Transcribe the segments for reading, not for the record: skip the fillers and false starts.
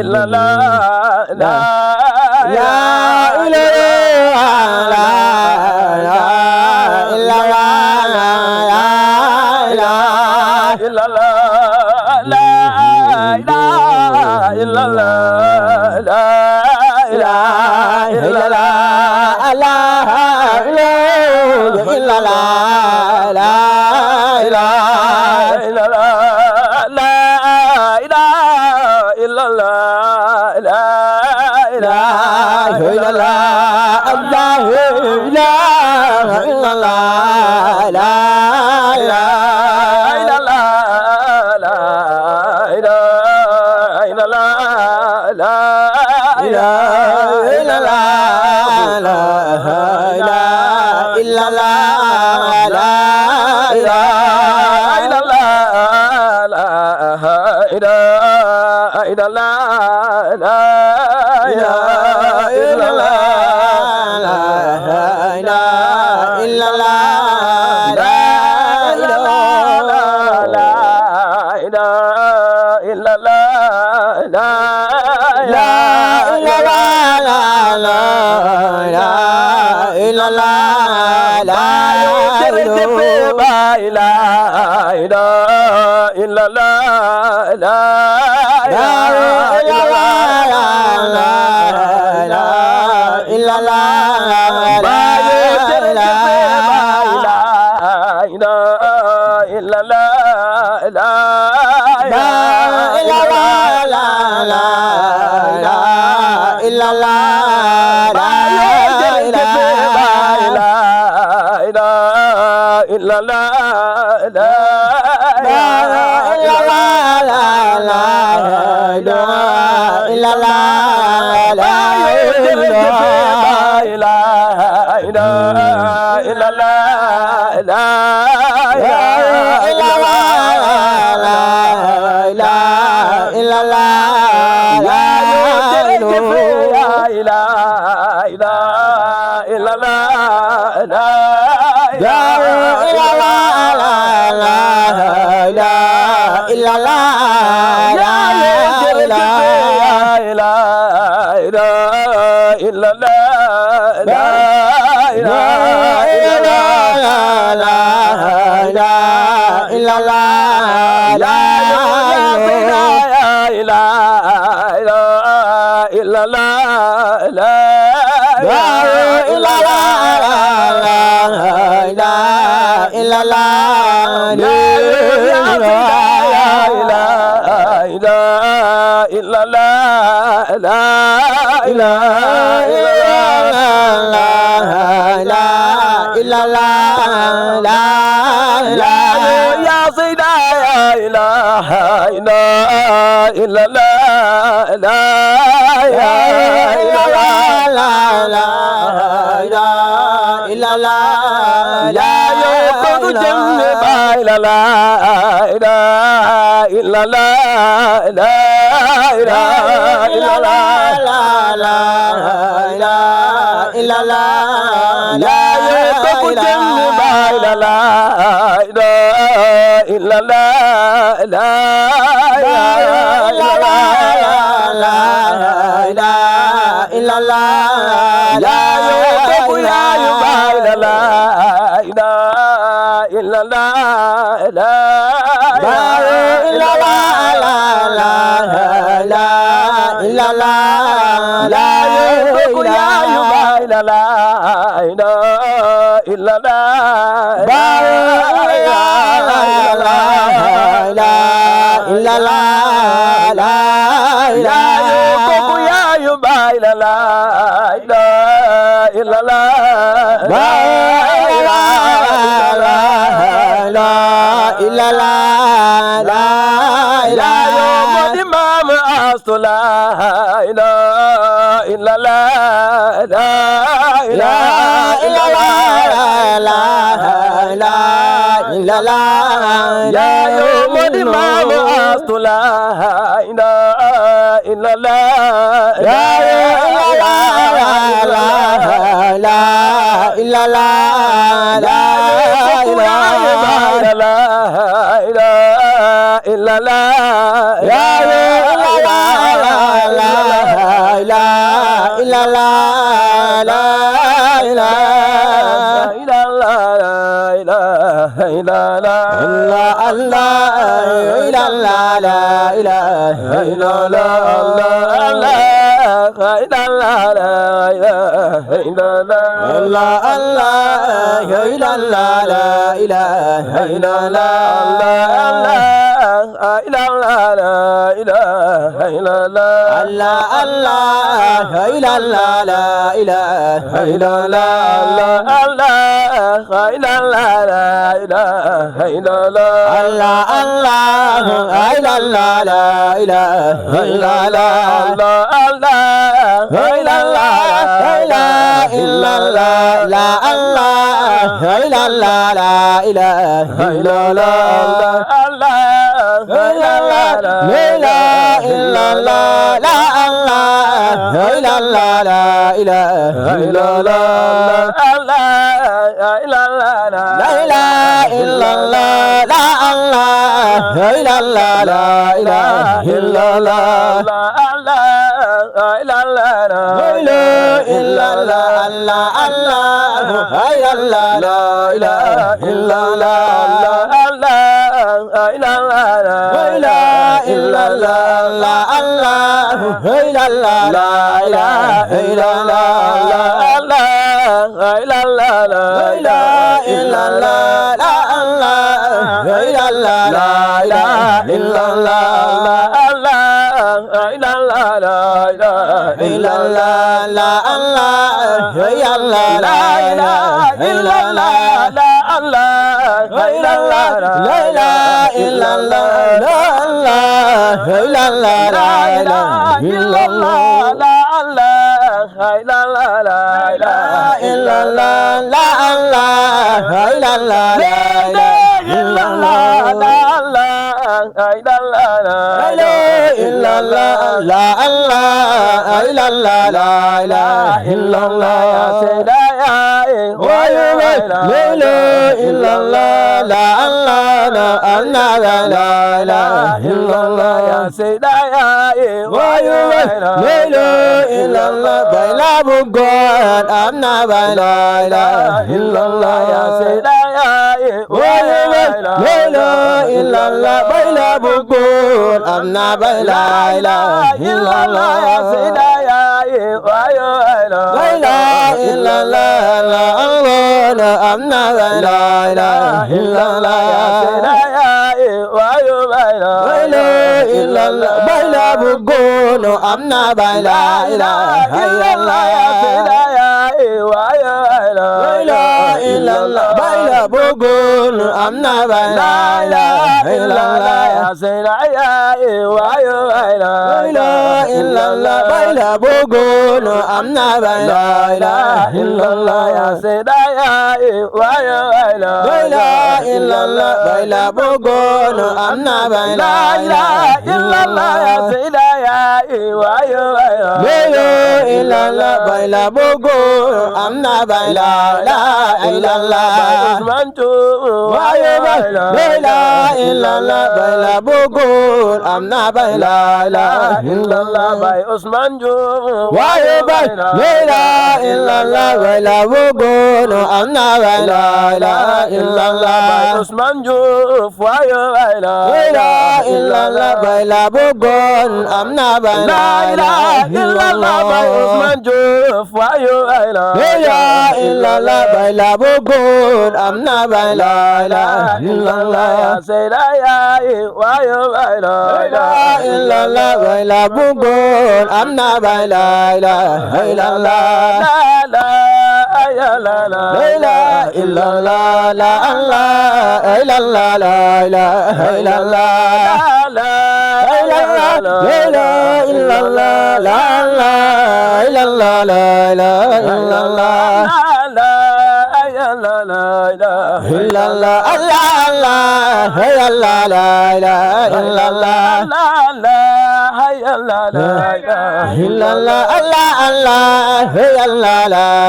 إلا الله لا إله إلا الله إلا الله لا إله إلا الله لا إله إلا الله لا إله إلا الله لا إله إلا الله لا إله إلا الله لا إله إلا الله لا إله إلا الله لا إله إلا الله لا إله إلا الله لا إله إلا الله لا إله إلا الله لا إله إلا الله لا إله إلا الله لا إله إلا الله لا إله إلا الله لا إله إلا الله لا إله إلا الله لا يشرك لا إله إلا الله لا إله إلا الله لا يشرك لا إله إلا الله لا إله إلا الله لا إلا الله لا إله إلا الله لا إله إلا الله لا إله إلا الله لا إله إلا الله لا إله إلا الله لا إلا الله لا إله إلا الله لا إله إلا الله لا إله إلا الله لا إله إلا الله إلا الله لا إله إلا الله لا إله يا سيدنا يا إله إلا الله لا إله إلا الله لا يوقظ جنب إلا لا إله إلا الله لا إله إلا الله لا إله إلا الله لا يوقظ جنب إلا لا إله إلا الله لا إله إلا الله لا يوقف يا يبا لا إله إلا الله لا إله إلا الله لا يوقف يا يبا لا إله إلا الله لا إله إلا الله لا يوقف يا يبا لا إله إلا الله لا إله إلا الله لا إله إمام أصل لا إله إلا الله لا إله إلا الله يا يوم الإمام أصل لا إله إلا الله لا إله إلا الله لا إله إلا الله illallah la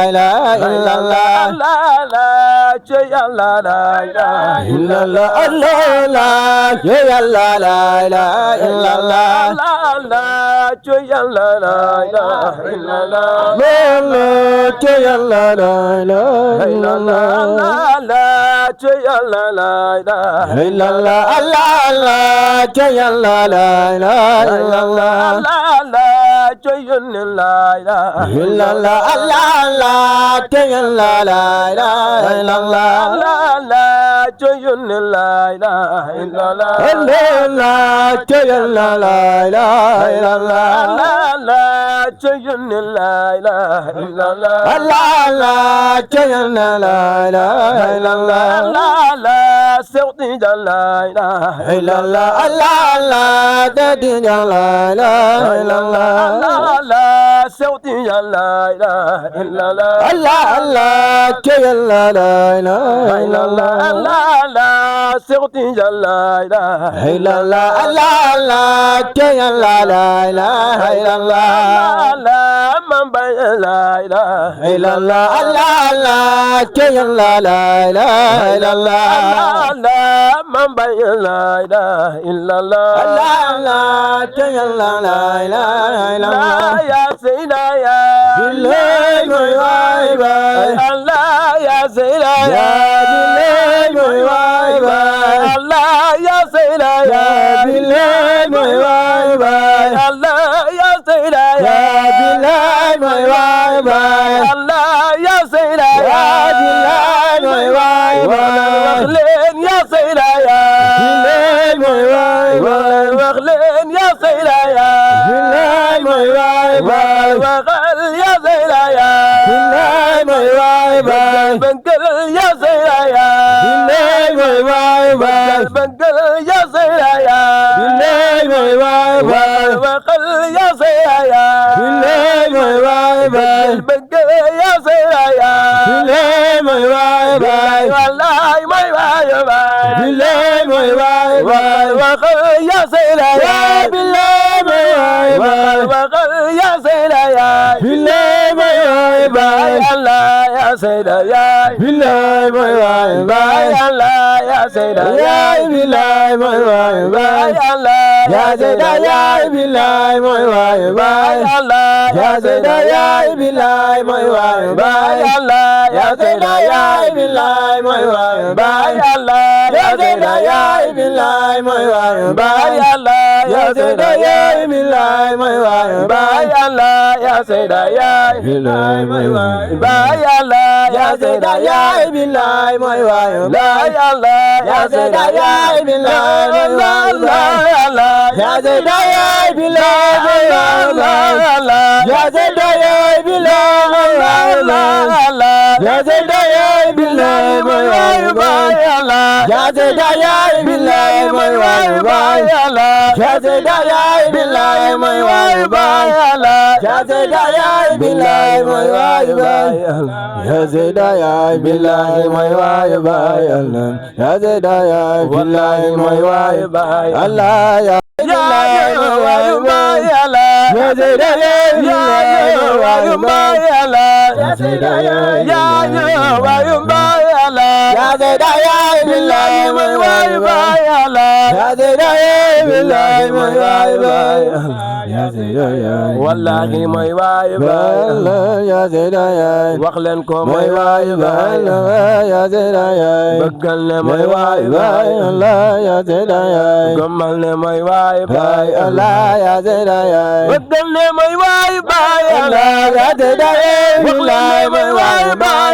ilaha illallah Yalla la ilaha illallah Allah la yalla la ilaha illallah Allah Yalla la ilaha illallah yalla la ilaha illallah Yalla la ilaha illallah Allah yalla la ilaha illallah illallah Allah yalla la ilaha illallah wallahi mooy waayu baay wax leen ko mooy waayu baay bëggal ne mooy waayu baay gëmmal ne mooy waayu baay bëggal ne mooy waayu baay wallahi mooy waayu baay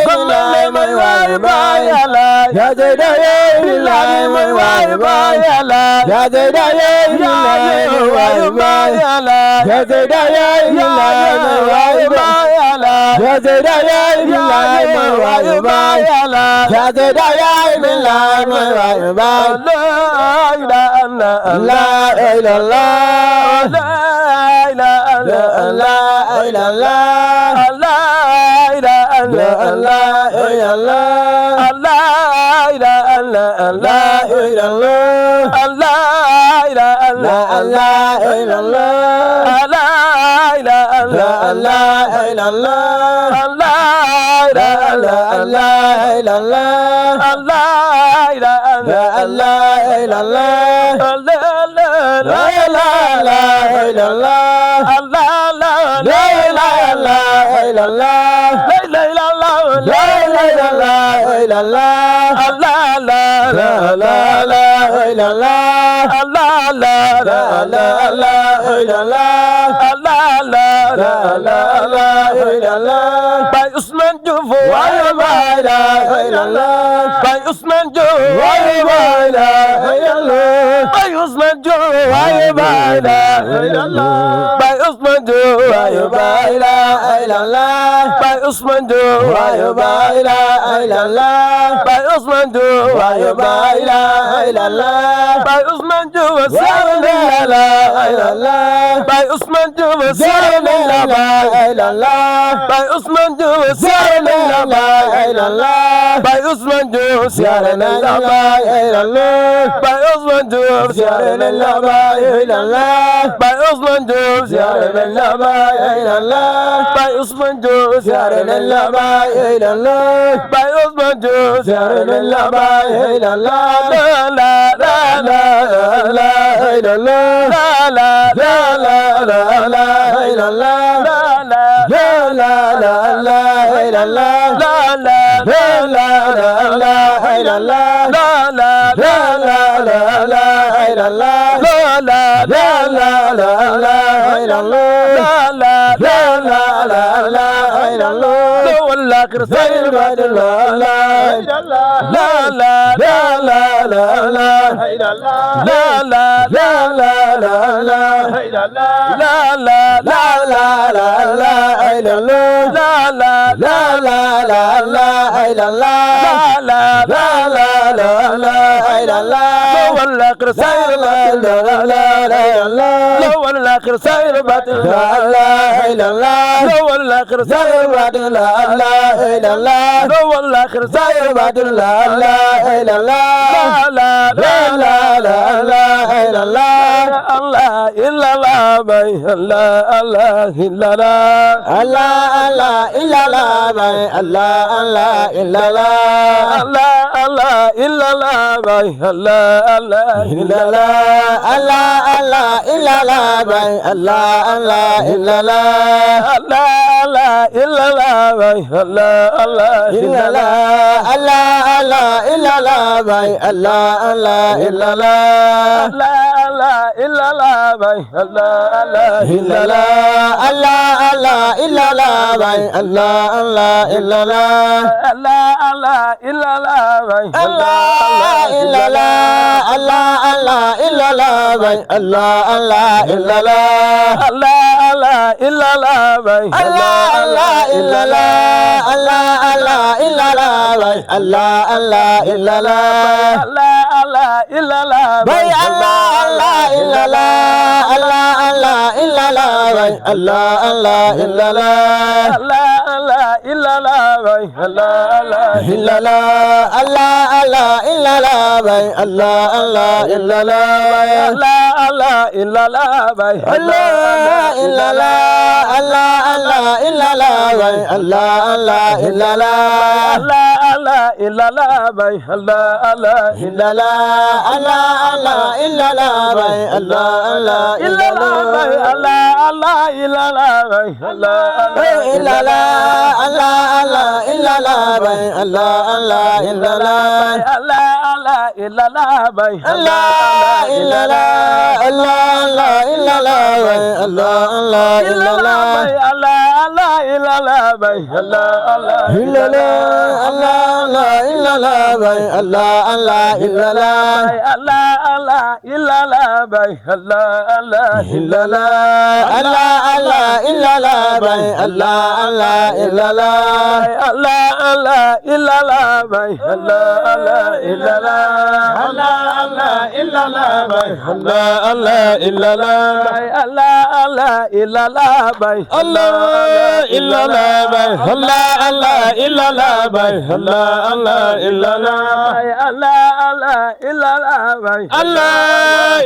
gëmmal ne mooy waayu baay billahi mooy waayu baay Bay Ousmane Diouf waaye Baay la Bay Ousmane Diouf waaye Baay la Bay Ousmane Diouf waaye Baay la Bay Ousmane Diouf waaye Baay la Bay Ousmane Diouf waaye Baay la Bay Ousmane Diouf waaye Baay la Bay Ousmane Diouf seere la Bay Ousmane Diouf seere la Bay Ousmane Diouf seere la Bay Ousmane Diouf seere la Bay Ousmane Diouf seere la Bay Ousmane Diouf seere la Bay Ousmane Diouf seere la Bay Ousmane Diouf seere la والآخر سير بعد لا لا لا لا لا لا لا لا لا لا لا لا لا لا لا لا لا والآخر سير لا لا لا لا والآخر سير بعد لا لا لا والآخر سير بعد لا لا لا والآخر سير بعد لا لا لا لا لا لا لا الله إلا الله باي الله الله إلا الله الله إلا الله باي الله إلا الله الله إلا الله باي الله إلا الله الله إلا الله باي الله إلا الله الله إلا الله باي الله إلا الله الله إلا الله باي الله إلا الله الله إلا الله باي الله إلا الله الله إلا الله باي الله إلا الله الله إلا الله باي الله إلا الله الله إلا الله باي الله إلا الله الله إلا الله باي الله إلا الله الله إلا الله باي الله إلا الله الله إلا الله باي الله إلا الله الله إلا الله باي الله إلا الله الله إلا الله باي الله إلا الله الله إلا الله باي الله إلا الله الله إلا الله باي الله إلا الله الله إلا الله باي الله إلا الله الله إلا الله باي الله إلا الله الله إلا الله باي الله إلا الله باي الله إلا الله باي الله إلا الله الله إلا الله باي الله إلا الله الله إلا الله باي الله إلا الله الله إلا الله باي الله إلا الله الله إلا الله باي الله إلا الله الله إلا الله باي الله إلا الله الله إلا الله باي الله إلا الله الله إلا الله باي الله إلا الله الله إلا الله باي الله إلا الله الله إلا الله باي الله إلا الله الله إلا الله باي الله illallah bay Allah Allah illallah bay Allah Allah illallah Allah Allah illallah bay Allah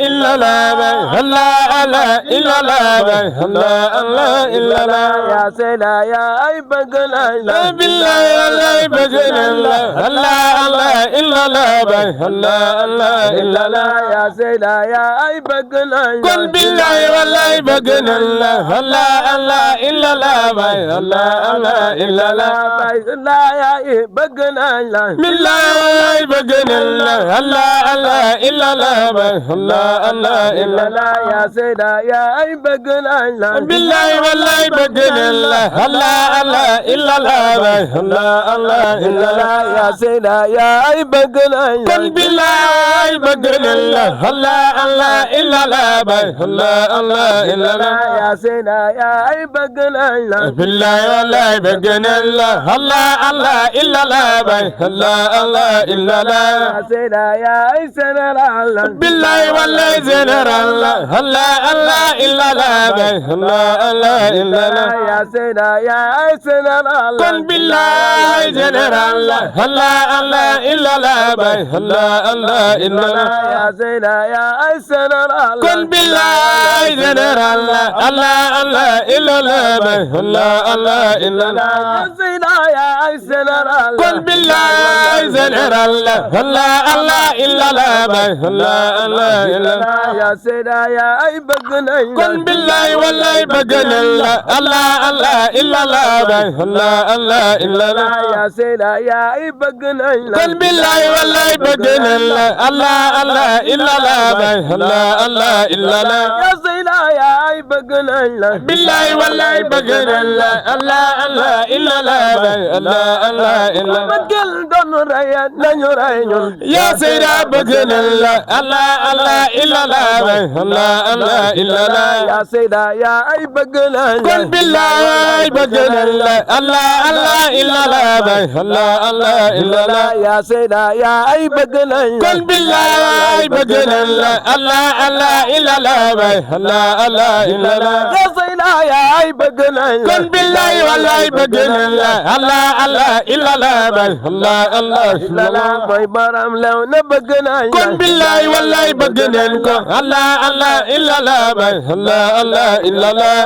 illallah bay Allah Allah illallah bay Allah Allah illallah ya Seyda ya ay bëgg nañ la billahi wallahi bëgg nañ la Allah Allah illallah bay Allah Allah illallah ya Seyda ya ay bëgg nañ la kon billahi wallahi bëgg nañ la Allah Allah illallah bay Allah Allah illallah bay Allah ya ay bëgg nañ la billahi wallahi bëgg nañ la Allah Allah illallah bay Allah Allah illallah ya Seyda ya ay bëgg nañ la billahi wallahi bëgg nañ la Allah Allah illallah bay Allah Allah illallah ya Seyda ya ay bëgg nañ la kon billahi bëgg nañ la Allah Allah illallah bay Allah Allah illallah ya Seyda ya ay bëgg nañ la billahi wallahi bëgg nañ la Allah Allah illallah bay Allah Allah illallah ya Seyda ya ay général la billahi wallahi général la Allah Allah illallah bay Allah Allah illallah ya Seyda ya ay général la kon billahi général la Allah Allah illallah bay Allah Allah illallah ya Seyda ya ay général la kon billahi général la Allah Allah illallah bay Allah Allah illallah ya Seyda ya ay général la kon billahi général la Allah Allah illallah bay Allah Allah illallah ya Seyda ya ay bëgg nañ la kon billahi wallahi bëgg nañ la Allah Allah illallah bay Allah Allah illallah ya Seyda ya ay bëgg nañ la kon billahi wallahi bëgg nañ la Allah Allah illallah bay Allah Allah illallah ya Seyda ya ay bëgg nañ la billahi wallahi bëgg nañ la Allah Allah illallah bay Allah Allah illallah bëggal doon rey nañu rey ñun ya Seyda bëgg nañ la Allah Allah illallah bay Allah Allah illallah ya Seyda ya ay bëgg nañ la kon billahi bëgg nañ la Allah Allah illallah bay Allah Allah illallah ya Seyda ya ay bëgg nañ la kon billahi bëgg nañ la Allah Allah illallah bay Allah Allah illallah ya Seyda ya ay bëgg nañ la kon billahi wallahi bëgg nañ la Allah Allah illallah bay Allah Allah illallah mooy baram lew na bëgg nañ la kon billahi wallahi bëgg nañ ko Allah Allah illallah bay Allah Allah illallah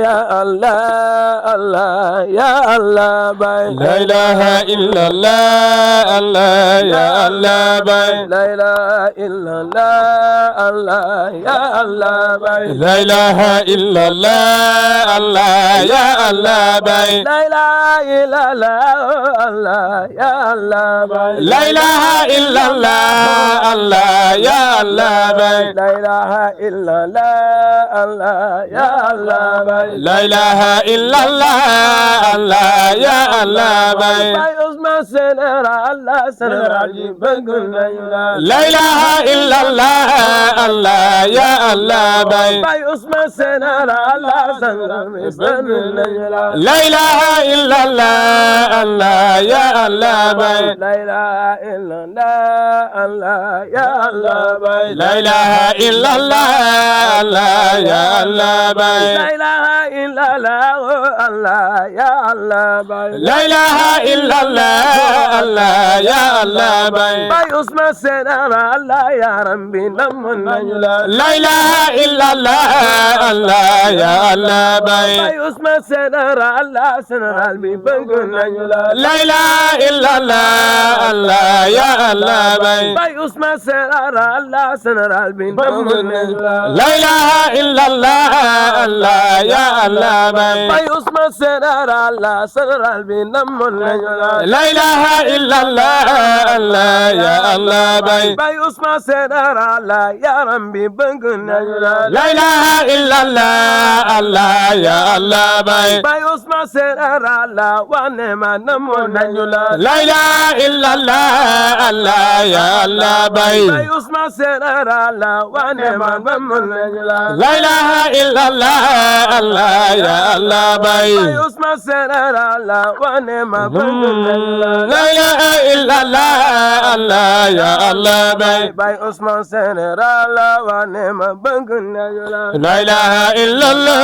ya Allah Allah ya Allah bay la ilaha illallah Allah ya Allah bay la ilaha illallah Allah ya Allah bay la ilaha illallah Allah ya Allah bay la ilaha illallah Allah ya Allah bay la ilaha illallah Allah ya Allah bay la ilaha illallah Allah ya Allah bay la ilaha illallah Allah ya Allah bay bay Ousmane Sénéra Allah Sénéra ji bëgg nañu la la ilaha illallah Allah ya Allah bay bay Ousmane Sénéra Allah Sénéra ji bëgg nañu la la ilaha illallah Allah ya Allah bay la ilaha illallah Allah ya Allah bay la ilaha illallah Allah ya Allah bay la ilaha illallah Allah ya Allah bay la ilaha illallah Allah ya Allah bay bay Ousmane Sénéra Allah ya Rabbi namm nañu la la ilaha illallah Allah ya Allah bay bay Ousmane Sénéra Allah Sénéra bi bëgg nañu la la ilaha illallah Allah ya Allah bay bay Ousmane Sénéra Allah Sénéra bi namm nañu la la ilaha illallah Allah ya Allah bay bay Ousmane Sénéra Allah Sénéra bi namm nañu la la ilaha illallah Allah ya Allah bay bay Ousmane Sénéra Allah ya Rabbi bëgg nañu la la ilaha illallah Allah ya Allah bay bay Ousmane Sénéra Allah wane ma namm nañu la la ilaha illallah Allah ya Allah bay bay Ousmane Sénéra Allah wane ma namm nañu la la ilaha illallah Allah ya Allah bay bay Ousmane Sénéra Allah wane ma bëgg nañu la la ilaha illallah Allah ya Allah bay bay Ousmane Sénéra Allah wane ma bëgg nañu la la ilaha illallah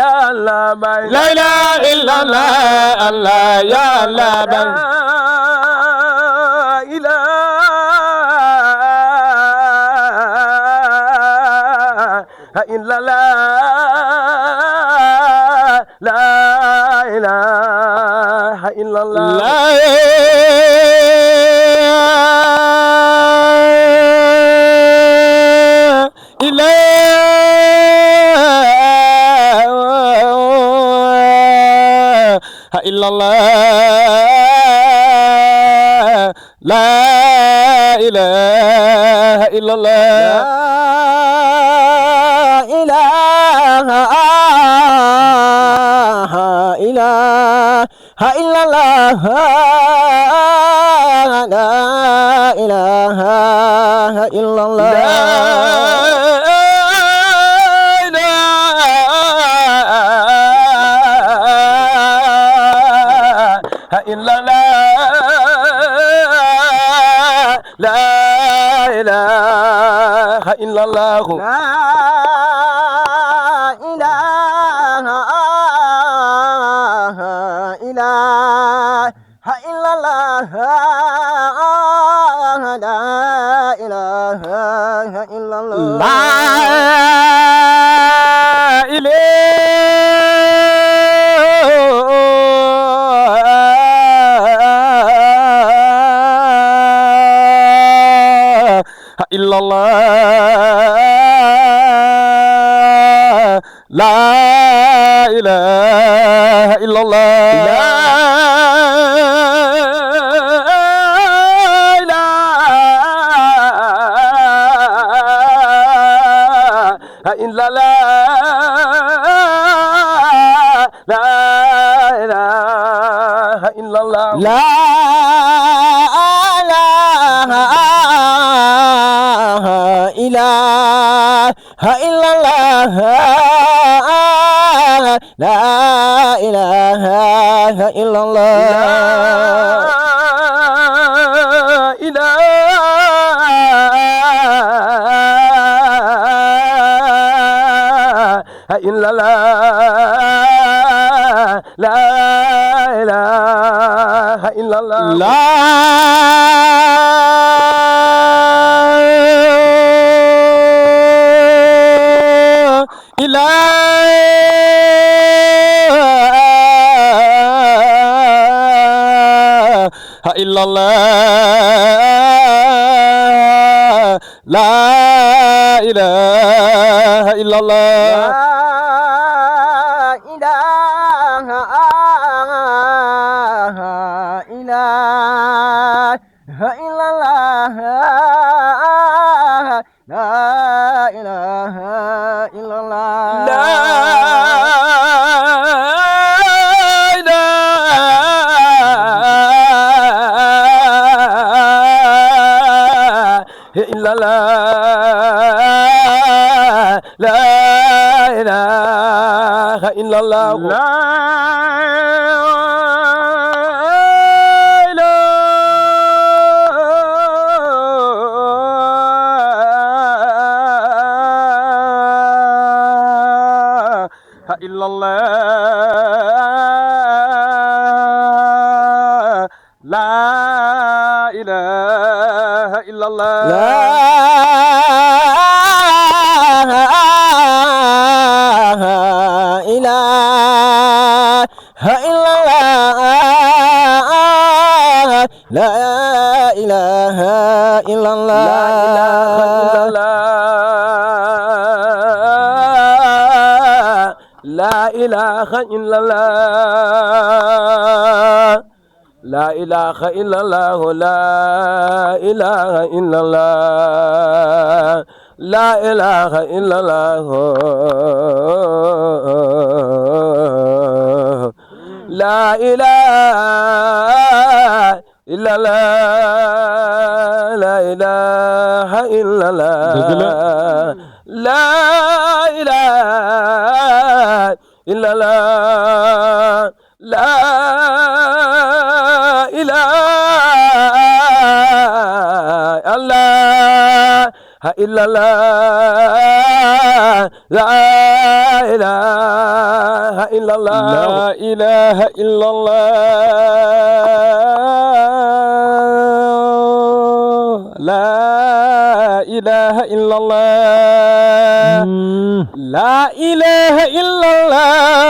يا الله باي لا إله إلا الله الله يا الله باي لا إله إلا الله لا إله إلا الله لا إله إلا الله لا إله إلا الله إلا الله لا إله إلا الله إلا الله لا إله إلا الله لا إله إلا الله لا إله إلا الله إلا الله لا إله إلا الله لا إله إلا الله لا إله إلا الله لا إله إلا الله لا إله إلا الله لا إله إلا الله لا إله إلا الله لا إله إلا الله لا إله إلا الله لا إله إلا الله لا إله إلا الله لا إلا الله لا إله إلا الله لا إله إلا الله لا إله إلا الله لا إله إلا الله لا إله إلا الله لا إله إلا الله لا إله إلا الله لا إله إلا الله لا إله إلا الله لا إله إلا الله لا إله إلا الله لا إله إلا الله لا إله الله إلا الله لا إله ilaha illallah لا إله إلا الله لا إله إلا الله لا إله إلا الله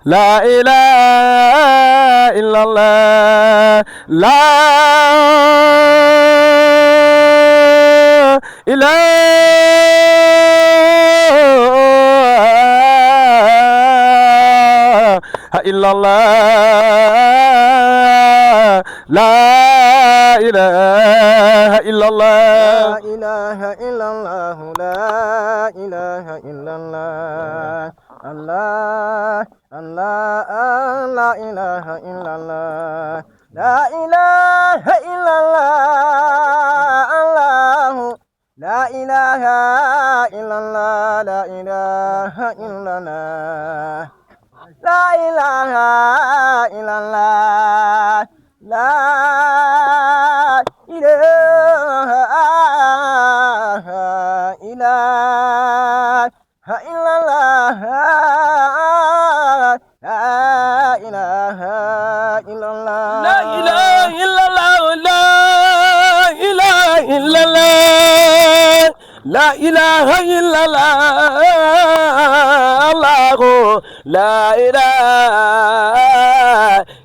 لا إله إلا الله لا إله إلا الله لا إله إلا الله لا إله إلا الله لا إله إلا الله الله الله لا إله إلا الله لا إله إلا الله الله لا إله إلا الله لا إله إلا الله لا إله إلا الله لا إله إلا الله لا إله إلا الله لا إله إلا الله لا إله إلا الله الله لا إله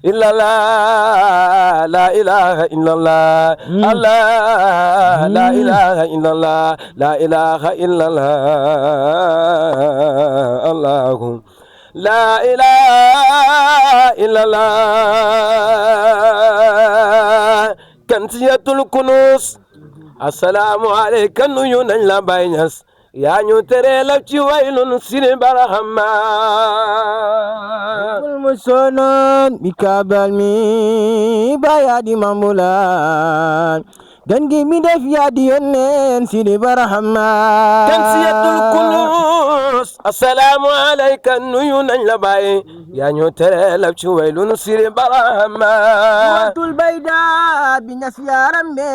إلا الله لا إله إلا الله الله لا إله إلا الله لا إله إلا الله الله لا إله إلا الله كنزية الكنوز السلام عليك nuyu nañ la Baay Ñas yaa ñu tere la ci waylun sini barahama المسنون بكابل مي بايادي مامولان gangi mi def yaadi yonnen sidi barahama kansiyatul kunus assalaamu alayka nuyu nañ la Baay yaa ñu tere la ci waylun sini barahama watul bayda bi ñas yaram be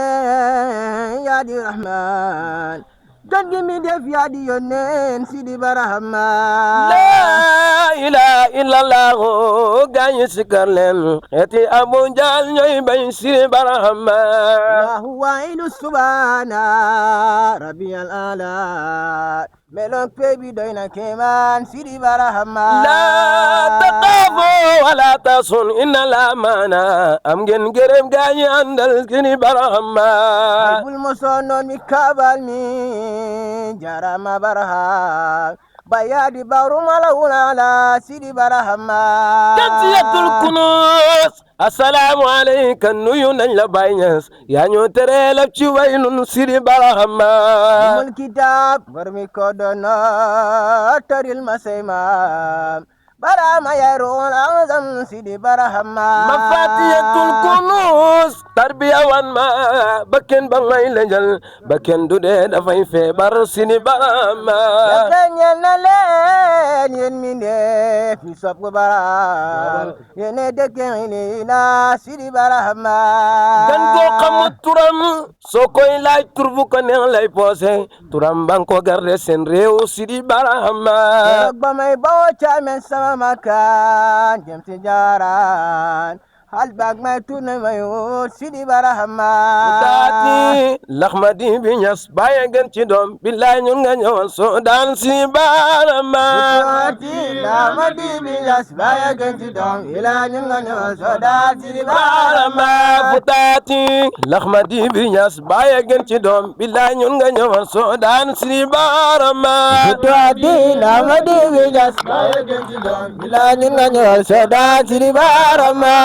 yaadi rahman gangi mi def yaadi yonnen sidi barahama la ilaha illallah gaañi sikar leen xeeti Abu Jaal ñooy bañ sini barahama الله وعين سبحانه ربي الأعلى ملك بيبي دوينا كمان سيدي برهما لا تخافوا ولا تصن إن الأمانة أم جن جرم جاني عندل سيدي برهما المصنون مكابل من جرم برها بيادي بارم على سيدي برهما كنزية الكنوز السلام عليك nuyu nañ la Baay Ñas yaa ñu tere la ci waylun sidi barahama الكتاب برمي كودنا تري المسيما برهما يرون أعظم سيدي برهما mafatiyatul kunus tarbiya wan ma bakken ba ngay lëjal bakken du dee dafay feebar sidi barahama يكن leen yéen mi ne fi sopp baram yéen dëkkee la sidi barahama gan koo xamut turam soo koy laaj tur bu ko neex lay poose turam bang ko garde seen réew sidi barahama ba may bawoo caamen sama makaan jëm si jaaraan hal bag may tourné may wut sidi barahama taati laxmadi bi Ñas bàyyi gën ci doom billaay ñun nga ñëwal soo daan sidi barahama taati laxmadi bi Ñas bàyyi gën ci doom billaay ñun nga ñëwal soo daan sidi barahama taati laxmadi bi Ñas bàyyi gën ci doom billaay ñun nga ñëwal soo daan sidi barahama taati laxmadi bi Ñas bàyyi gën ci doom billaay ñun nga ñëwal soo daan sidi barahama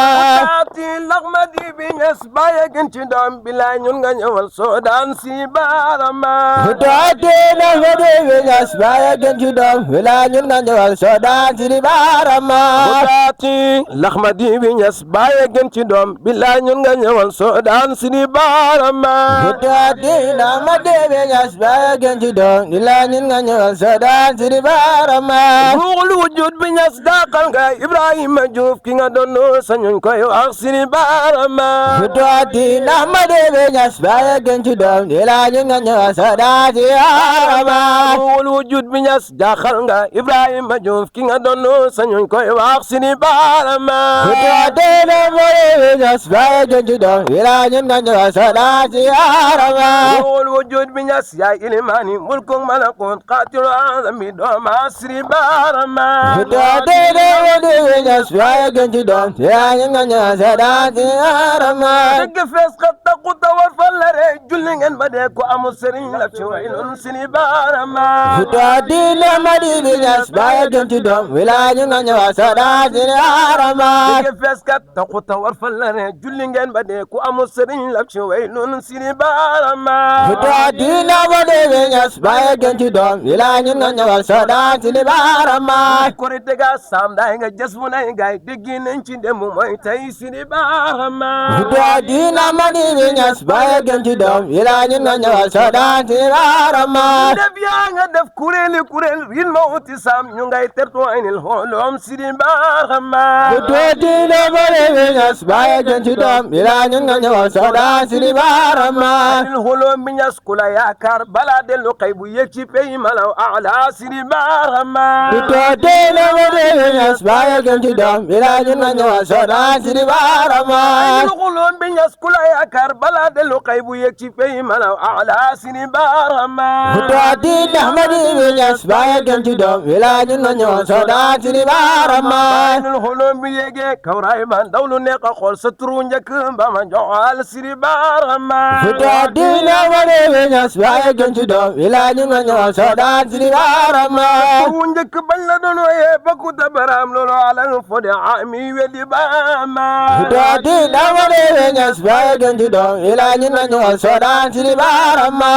taati laxmadi bi Ñas bàyyi gën ci doom billaay ñun nga ñëwal soo daan sidi barahama taati laxmadi bi Ñas bàyyi gën ci doom billaay ñun nga ñëwal soo daan sidi barahama taati laxmadi bi Ñas bàyyi gën ci doom billaay ñun nga ñëwal soo daan sidi barahama taati laxmadi bi Ñas bàyyi gën ci doom billaay ñun nga ñëwal soo daan sidi barahama ruuxul wujud bi Ñas dàqal nga Ibrahima Juuf ki nga doon sañuñ koy koy wax Sëriñ Barama Futuati na madebe ñas baye gën ci doom di laaj nga ñëw sadaati arama wul wujud bi ñas jaaxal nga Ibrahima Diouf ki nga doon sañuñ koy wax Sëriñ Barama Futuati na madebe ñas baye gën ci doom di laaj nga ñëw sadaati arama wul wujud bi ñas yaay ilimani mulku malakut qaatilu azami dooma Sëriñ Barama Futuati na madebe ñas baye gën ci doom di laaj nga ñëw sadaati arama dëgg fees xat taqu tawar fallare julli ngeen ba dee ko amul sëriñ la ci way noon Sëriñ Barama Futuati na madebe ñas baye gën ci doom di laaj nga ñëw sadaati arama dëgg fees kat taqu tawar fallare julli ngeen ba dee ko amul sëriñ la ci way noon Sëriñ Barama Futuati na madebe ñas baye gën ci doom di laaj nga ñëw sadaati arama korite ga sam day nga jës bu nay gaay dégg nañ ci dem mooy tey Sëriñ Barama Futuati na madebe ñas baye gën ci doom di laaj nga ñëw sadaati arama def yaa nga def kuréeli kuréel rin ma uti sam ñu ngay tertu ay nil xoolom Sëriñ Barama Futuati na madebe ñas baye gën ci doom di laaj nga ñëw sadaati arama nil xoolom bi ñas ku la yaakaar balaa dellu xëy bu yëg ci pay malaw ala Sëriñ Barama Futuati na madebe ñas baye gën ci doom di laaj nga ñëw sadaati arama nil xoolom bi ñas ku la yaakaar balaa dellu xëy bu yëg ci pay malaw ala Sëriñ Barama Futuati na madebe ñas baye gën ci doom di laaj nga ñëw sadaati arama nil xoolom bi yéegee kawraay ba ndaw lu nekk a xool sa turu njëkk ba ma joxal Sëriñ Barama Futuati na madebe ñas baye gën ci doom di laaj nga ñëw sadaati arama turu njëkk bañ la doon wooyee bakku tabaram loolu ala fo de ami wedi Bama Futuati na madebe ñas baye gën ci doom di laaj nga ñëw sadaati arama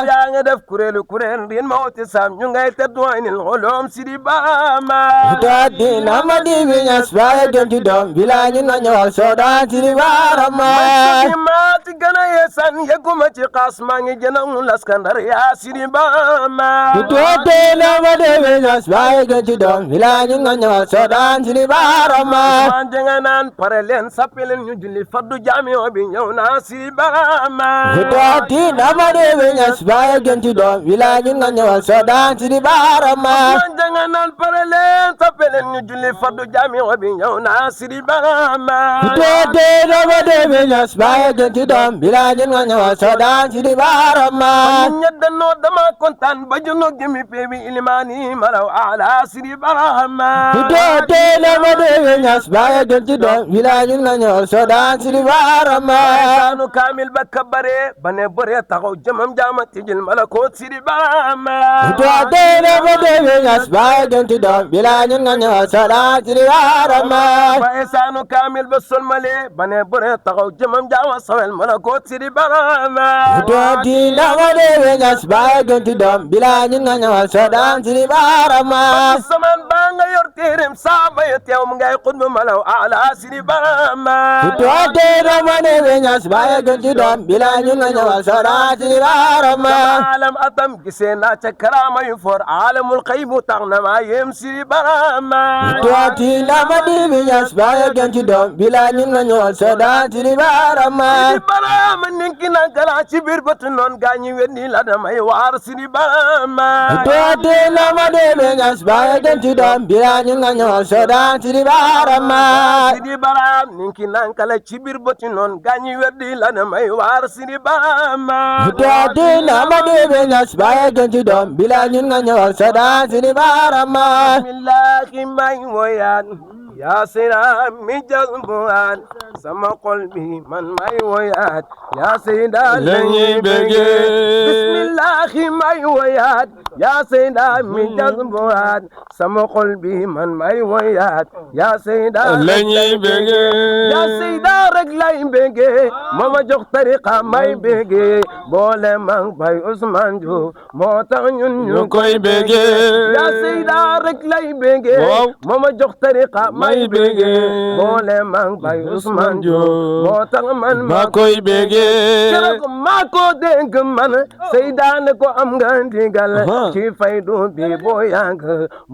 yaa nga def kuréelu kuréel rin ma uti sam ñu ngay teddu ay nil xolom Sëriñ Bama Futuati na madebe ñas baye gën ci doom di laaj nga ñëw sadaati arama maa ci gën a yeesan yëgguma ci xaas maa ngi jënam laskandar yaa Sëriñ Bama Futuati na madebe ñas baye gën ci doom di laaj nga ñëw sadaati arama man janga naan pare leen sappe leen ñu julli faddu jaami o bi ñëw na Sëriñ Bama Futuati na madebe ñas baye gën ci doom di laaj nga ñëw sadaati arama man janga naan pare leen sappe leen ñu julli faddu jaami o bi ñëw na Sëriñ Bama Futuati na madebe ñas baye gën ci doom di laaj nga ñëw sadaati arama ñedda noo dama kontaan ba juno gemi peebi ilimani malaw ala Sëriñ Bama Futuati na madebe ñas baye gën ci doom di laaj nga ñëw sadaati arama saanu kaamil ba kabare ba ne bëre taxaw jëmam jaama tijil malakoot Sëriñ Bama Futuati na madebe ñas baye gën ci doom di laaj nga ñëw sadaati arama waaye saanu kaamil ba solmale ba ne bëre taxaw jëmam jaama sawel malakoot Sëriñ Bama Futuati na madebe ñas baye gën ci doom di laaj nga ñëw sadaati arama saman ba nga yor téereem saaba ya teew mu ngay xutba malaw ala Sëriñ Bama Futuati na madebe ñas baye gën ci doom di laaj nga ñëw sadaati arama alam atam gisee naa ca karaama yu for alamul xaybu tax na maa yem Sëriñ Bama Futuati na madebe ñas baye gën ci doom di laaj nga ñëw sadaati arama Sëriñ Bama ninki na kala ci biir bët noon gaañi weddi la damay waar Sëriñ Bama Futuati na madebe ñas baye gën ci doom di laaj nga ñëw sadaati arama Sëriñ Bama ninki na kala ci biir bët noon gaañi weddi la damay waar Sëriñ Bama Futuati na madebe ñas baye gën ci doom di laaj nga ñëw sadaati arama bismillahi may woyaan yaa seyda mi jazbuwaat sama xol bi man may woyaat yaa seyda lañuy bége bismillahi may woyaat yaa seyda mi jazbuwaat sama xol bi man may woyaat yaa seyda lañuy bége yaa seyda rek lay bége mama jox tariqa may bége boole mang bay Ousmane Diouf moo tax ñun ñu koy bége yaa seyda rek lay bége mama jox tariqa may bége boole mang bay Ousmane Diouf moo tax man ma koy bége keroog maa ko dénk man seyda ne ko am nga ndigal ci faydu bi boo yàgg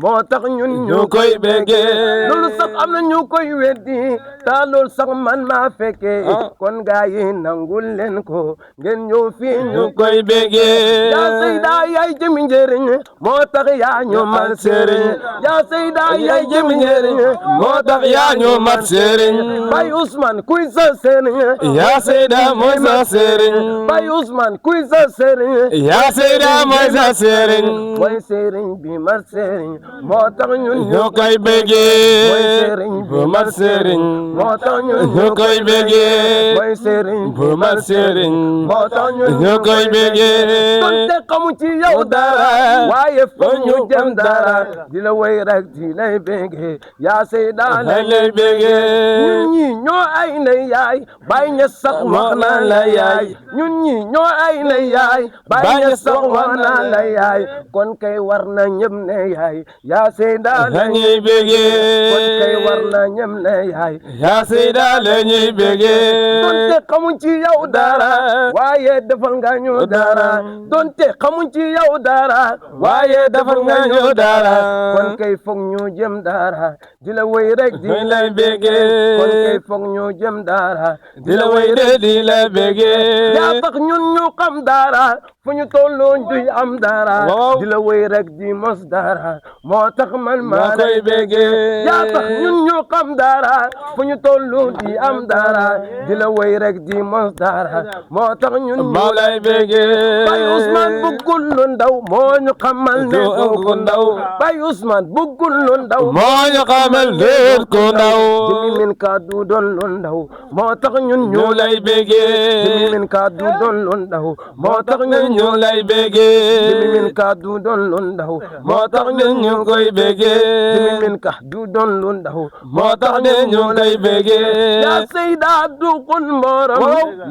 moo tax ñun ñu koy béggee loolu sax am na ñu koy weddi ta loolu sax man maa fekke kon gaa yi nangul leen ko ngeen ñëw fii ñu koy béggee yaa Seyda yaay jëmi njëriñ moo tax yaa ñu man sëriñ yaa Seyda yaay jëmi njëriñ moo tax yaa ñu mat sëriñ Baye Ousmane kuy sa sëriñ yaa Seyda mooy sa sëriñ Baye Ousmane kuy sa sëriñ yaa Seyda mooy sa sëriñ mooy sëriñ bi mat sëriñ moo tax ñun ñu koy béggee mooy sëriñ bu mat sëriñ moo tax ñun ñu koy béggee mooy sëriñ bu mat sëriñ moo tax ñu koy béggee donte xamu ci yow dara waaye foog ñu jëm dara di la way rek di lay béggee yaa Seyda lay béggee ñun ñi ñoo ay na yaay Baay Ñas sax wax na la yaay ñun ñi ñoo ay na yaay Baay Ñas sax wax na la yaay kon kay war na ñëpp ne yaay yaa Seyda la ñuy béggee kon kay war na ñëpp ne yaay yaa Seyda la ñuy béggee donte xamuñ ci yow dara waaye defal nga ñu dara donte xamuñ ci yow dara waaye defal nga ñu dara kon kay foog ñu jëm dara di la way rek di lay béggee kon kay foog ñu jëm dara di la way de di la béggee yaa tax ñun ñu xam dara fu ñu tolloon duy am dara di la way rek di mos dara moo tax man maa koy béggee yaa tax ñun ñu xam dara fu ñu tollu di am dara di la way rek di mos dara moo tax ñun maa lay béggee Baye Ousmane bëggul lu ndaw moo ñu xamal ne ko ndaw Baye Ousmane bëggul lu ndaw moo ñu xamal ne ko ndaw jëmi min kaddu doon lu ndaw moo tax ñun ñu lay béggee jëmi min kaddu doon lu ndaw moo tax ñun ñu lay béggee jëmi min kaddu doon lu ndaw moo tax ñu koy béggee jëmi min kaddu doon lu ndaw moo tax ñu lay béggee yaa Seyda du xun morom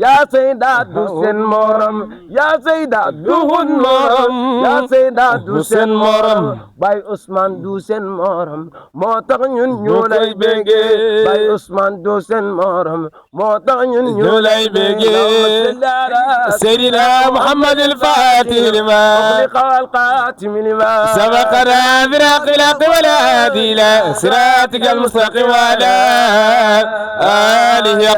yaa Seyda du seen morom yaa Seyda du xun morom yaa Seyda du seen morom Baye Ousmane du seen morom moo tax ñun ñu lay béggee Baye Ousmane du seen morom moo tax ñun ñu lay béggee Seydina Muhammad al-Fatih lima سبقنا برق الحق والهادي إلى صراطك المستقيم وعلى آله